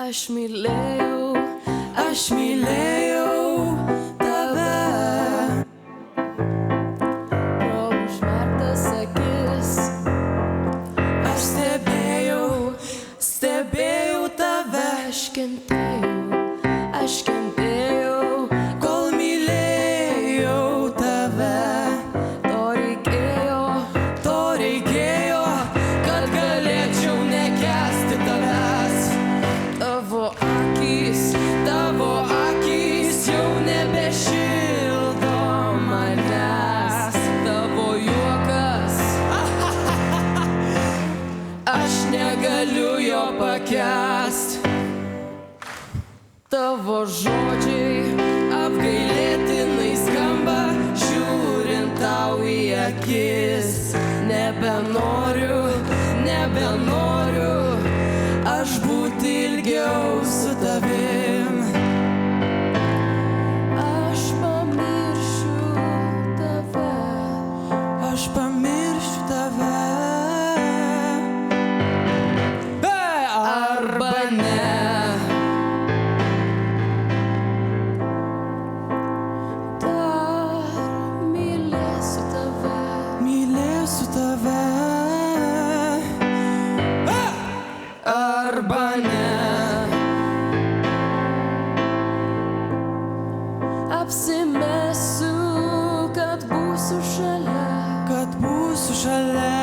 Aš mylėjau tave, pro užmerktas akis. Aš stebėjau tave, aš kentėjau, kol mylėjau tave. To reikėjo, kad galėčiau nekęsti tavęs. Tavo akys jau nebešildo manęs. Tavo juokas, aš negaliu jo pakęst. Tavo žodžiai apgailėtinai skamba, žiūrint tau į akis. Nebenoriu aš būti ilgiau su tavim. Aš pamiršiu tave. Arba ne. Dar mylėsiu tave. Arba ne. Apsimesiu, kad būsiu šalia.